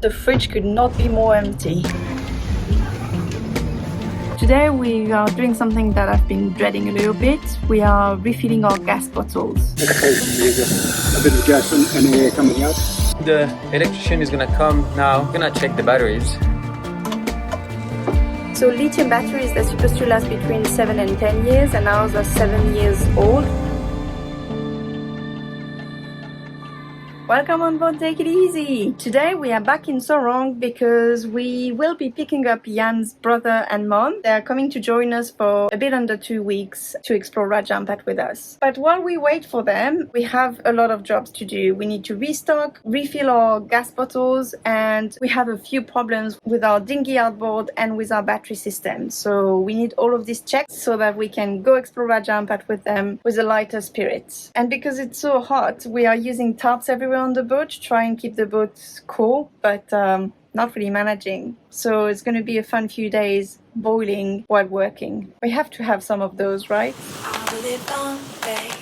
The fridge could not be more empty. Today we are doing something that I've been dreading a little bit. We are refilling our gas bottles. Okay, there's a bit of gas and air coming out. The electrician is gonna come now, gonna check the batteries. So lithium batteries, they're supposed to last between 7 and 10 years, and ours are 7 years old. Welcome on board, take it easy! Today we are back in Sorong because we will be picking up Jan's brother and mom. They are coming to join us for a bit under 2 weeks to explore Raja Ampat with us. But while we wait for them, we have a lot of jobs to do. We need to restock, refill our gas bottles, and we have a few problems with our dinghy outboard and with our battery system. So we need all of these checked so that we can go explore Raja Ampat with them with a lighter spirit. And because it's so hot, we are using tarps everywhere on the boat to try and keep the boat cool, but not really managing. So it's going to be a fun few days boiling while working. We have to have some of those, right? I'll live on, babe.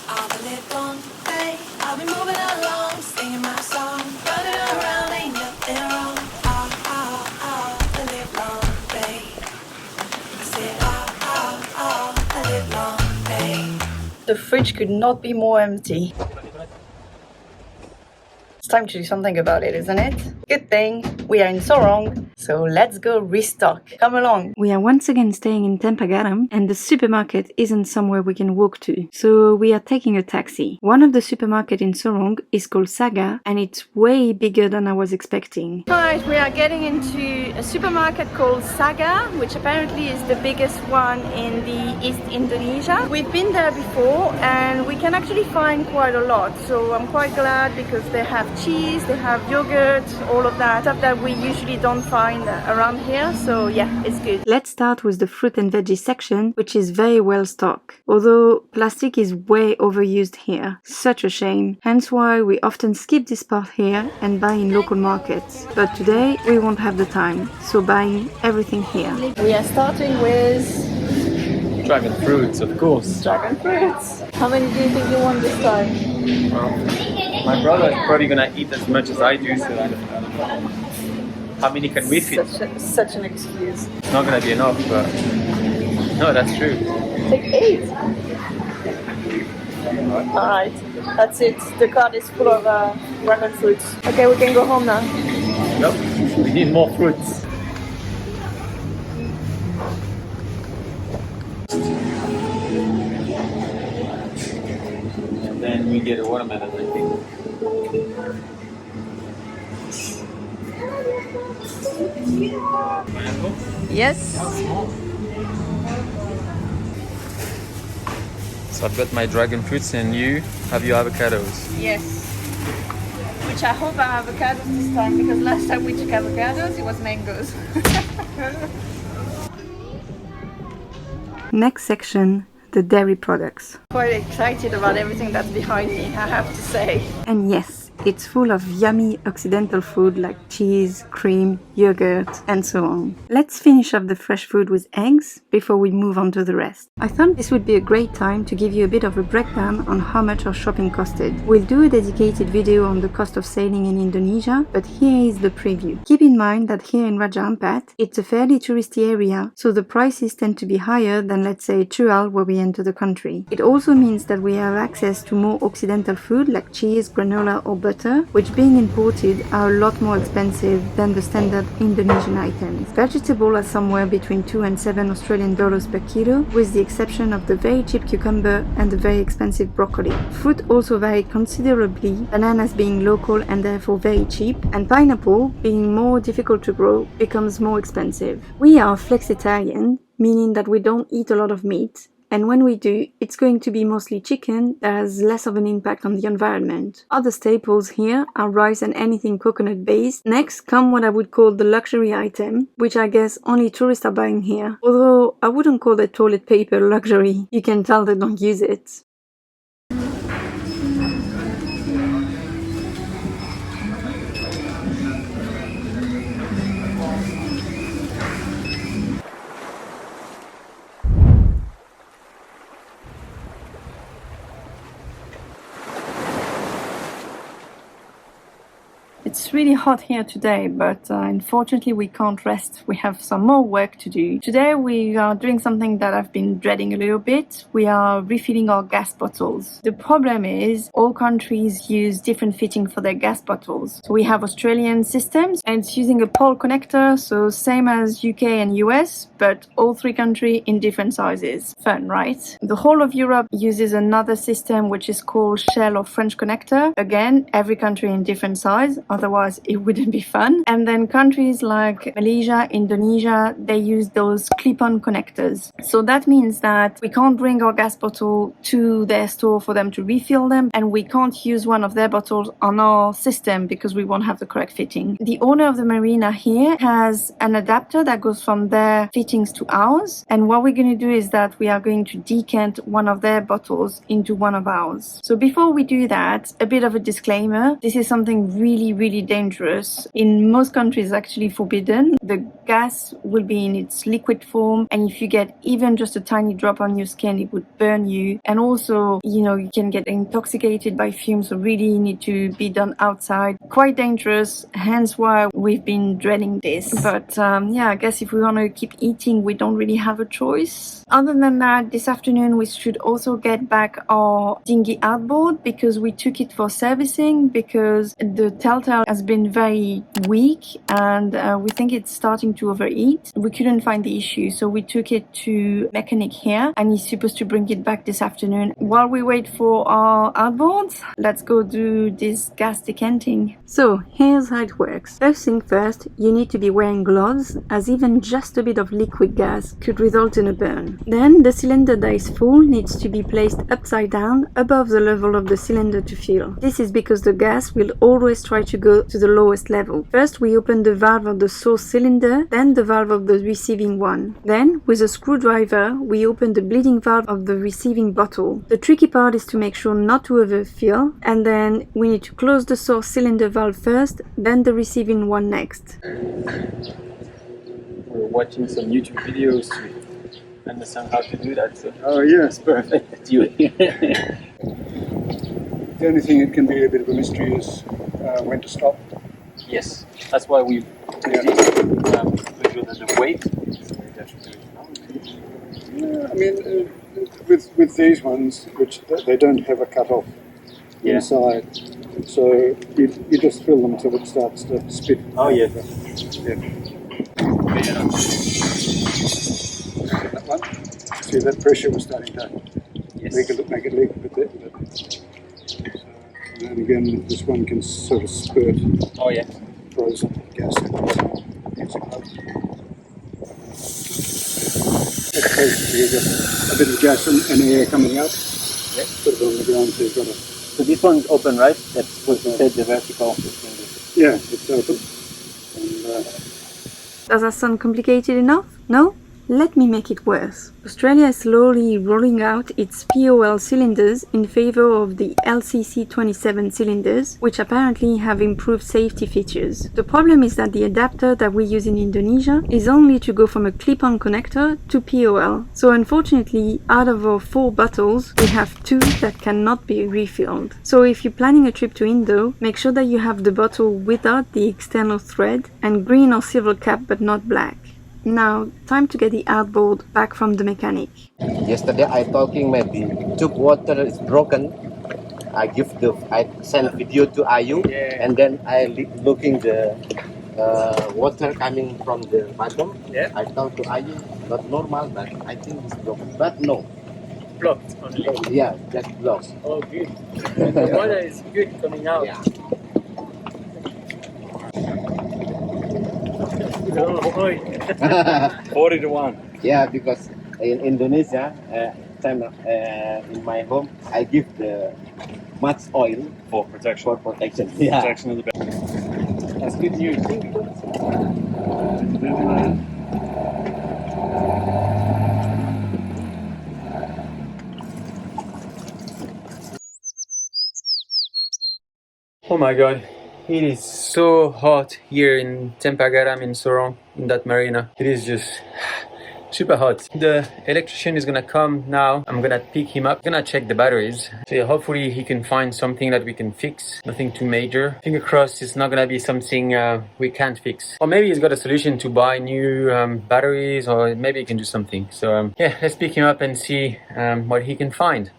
I'll live on, babe. I'll be moving along, singing my song, running around, ain't nothing wrong. I'll live long, babe. I said, I'll live long, babe. The fridge could not be more empty. It's time to do something about it, isn't it? Good thing we are in Sorong, so let's go restock. Come along. We are once again staying in Tempagaram, and the supermarket isn't somewhere we can walk to, so we are taking a taxi. One of the supermarkets in Sorong is called Saga, and it's way bigger than I was expecting. Alright, we are getting into a supermarket called Saga, which apparently is the biggest one in the East Indonesia. We've been there before, and we can actually find quite a lot, so I'm quite glad because they have cheese, they have yogurt, all of that stuff that we usually don't find around here, so yeah, it's good. Let's start with the fruit and veggie section, which is very well stocked, although plastic is way overused here. Such a shame, hence why we often skip this part here and buy in local markets. But today we won't have the time, so buying everything here. We are starting with Dragon fruits, of course. dragon fruits. How many do you think you want this time? Well, my brother is probably gonna eat as much as I do, so I don't know. How many can we fit? Such an excuse. It's not gonna be enough, but no, that's true. Take 8. Alright, that's it. The cart is full of dragon fruits. Okay, we can go home now. Nope, we need more fruits. And then we get a watermelon, I think. Yes. So I've got my dragon fruits and you have your avocados. Yes. Which I hope are avocados this time, because last time we took avocados, it was mangoes. Next section, the dairy products. Quite excited about everything that's behind me, I have to say. And yes, it's full of yummy Occidental food like cheese, cream, yogurt, and so on. Let's finish up the fresh food with eggs before we move on to the rest. I thought this would be a great time to give you a bit of a breakdown on how much our shopping costed. We'll do a dedicated video on the cost of sailing in Indonesia, but here is the preview. Keep in mind that here in Raja Ampat, it's a fairly touristy area, so the prices tend to be higher than, let's say, Chual, where we enter the country. It also means that we have access to more Occidental food like cheese, granola, or butter, which being imported are a lot more expensive than the standard Indonesian items. Vegetables are somewhere between 2 and 7 Australian dollars per kilo, with the exception of the very cheap cucumber and the very expensive broccoli. Fruit also vary considerably, bananas being local and therefore very cheap, and pineapple, being more difficult to grow, becomes more expensive. We are flexitarian, meaning that we don't eat a lot of meat, and when we do, it's going to be mostly chicken that has less of an impact on the environment. Other staples here are rice and anything coconut based. Next come what I would call the luxury item, which I guess only tourists are buying here. Although I wouldn't call the toilet paper luxury, you can tell they don't use it. It's really hot here today, but unfortunately we can't rest. We have some more work to do. Today we are doing something that I've been dreading a little bit. We are refilling our gas bottles. The problem is all countries use different fitting for their gas bottles. So we have Australian systems and it's using a pole connector, so same as UK and US, but all three countries in different sizes. Fun, right? The whole of Europe uses another system which is called Shell or French connector. Again, every country in different size, otherwise it wouldn't be fun. And then countries like Malaysia, Indonesia, they use those clip-on connectors. So that means that we can't bring our gas bottle to their store for them to refill them, and we can't use one of their bottles on our system because we won't have the correct fitting. The owner of the marina here has an adapter that goes from their fittings to ours, and what we're going to do is that we are going to decant one of their bottles into one of ours. So before we do that, a bit of a disclaimer. This is something really dangerous. In most countries actually forbidden. The gas will be in its liquid form, and if you get even just a tiny drop on your skin, it would burn you. And also, you know, you can get intoxicated by fumes, so really need to be done outside. Quite dangerous, hence why we've been dreading this. But yeah, I guess if we want to keep eating, we don't really have a choice. Other than that, this afternoon we should also get back our dinghy outboard because we took it for servicing because the telltale has been very weak and we think it's starting to overeat. We couldn't find the issue, so we took it to mechanic here and he's supposed to bring it back this afternoon. While we wait for our outboards, let's go do this gas decanting. So here's how it works. First thing first, you need to be wearing gloves, as even just a bit of liquid gas could result in a burn. Then the cylinder that is full needs to be placed upside down above the level of the cylinder to fill. This is because the gas will always try to go to the lowest level. First we open the valve of the source cylinder, then the valve of the receiving one. Then with a screwdriver we open the bleeding valve of the receiving bottle. The tricky part is to make sure not to overfill, and then we need to close the source cylinder valve first, then the receiving one next. We're watching some YouTube videos to understand how to do that. So Oh yes, perfect that you here. the only thing that can be a bit of a mystery is when to stop. Yes, that's why we put Yeah. this with the weight. So we have to do it now. Yeah, I mean, with these ones, which they don't have a cut-off Yeah. inside, so you just fill them until it starts to spit. Oh yeah. Yeah. That one. See, that pressure was starting to Yes. make it leak a bit. And then again, this one can sort of spurt Oh yeah. frozen gas. It's basically just a bit of gas and air coming out. Yeah. Put it on the ground, so you've got a... So this one's open, right? That's what you said, the vertical. Yeah, it's open. And, Does that sound complicated enough? No? Let me make it worse. Australia is slowly rolling out its POL cylinders in favor of the LCC27 cylinders, which apparently have improved safety features. The problem is that the adapter that we use in Indonesia is only to go from a clip-on connector to POL. So unfortunately, out of our 4 bottles, we have 2 that cannot be refilled. So if you're planning a trip to Indo, make sure that you have the bottle without the external thread and green or silver cap but not black. Now, time to get the outboard back from the mechanic. Yesterday I talking maybe tube water is broken. I send video to Ayu, and then I looking the water coming from the bottom. Yeah. I talk to Ayu, not normal, but I think it's broken. But no, Blocked only. yeah, that's blocked. Oh good. The water is good coming out. Yeah. Oh, 40 to 1. Yeah, because in Indonesia, in my home, I give the much oil For protection. for protection. Yeah. Protection of the back. That's good news. Oh my god, it is so hot here in Tempagaram in Sorong, in that marina. It is just super hot. The electrician is gonna come now. I'm gonna pick him up, gonna check the batteries. So yeah, hopefully he can find something that we can fix. Nothing too major. Finger crossed it's not gonna be something we can't fix. Or maybe he's got a solution to buy new batteries, or maybe he can do something. So yeah, let's pick him up and see what he can find.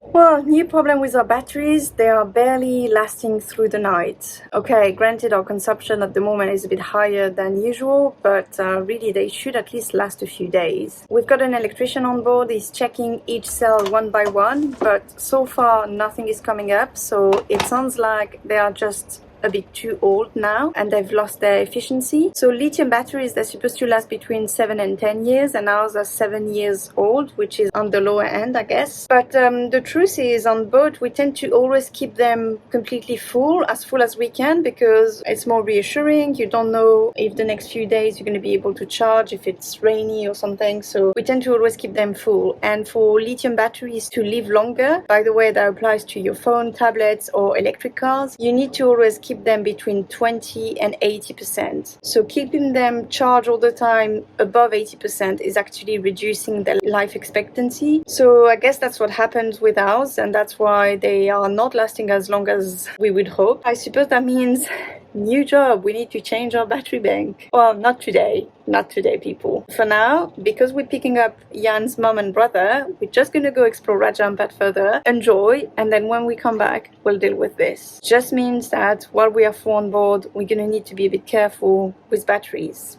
Well, new problem with our batteries, they are barely lasting through the night. Okay, granted our consumption at the moment is a bit higher than usual, but really they should at least last a few days. We've got an electrician on board, he's checking each cell one by one, but so far nothing is coming up, so it sounds like they are just a bit too old now and they've lost their efficiency. So lithium batteries, they're supposed to last between 7 and 10 years and ours are 7 years old, which is on the lower end, I guess. But the truth is, on boat we tend to always keep them completely full as we can, because it's more reassuring. You don't know if the next few days you're going to be able to charge if it's rainy or something, so we tend to always keep them full. And for lithium batteries to live longer, by the way, that applies to your phone, tablets or electric cars, you need to always keep them between 20 and 80%. So keeping them charged all the time above 80% is actually reducing their life expectancy. So I guess that's what happens with ours, and that's why they are not lasting as long as we would hope. I suppose that means new job, we need to change our battery bank. Well, not today people. For now, because we're picking up Jan's mom and brother, we're just gonna go explore Raja Ampat further, enjoy, and then when we come back we'll deal with this. Just means that while we are full on board, we're gonna need to be a bit careful with batteries.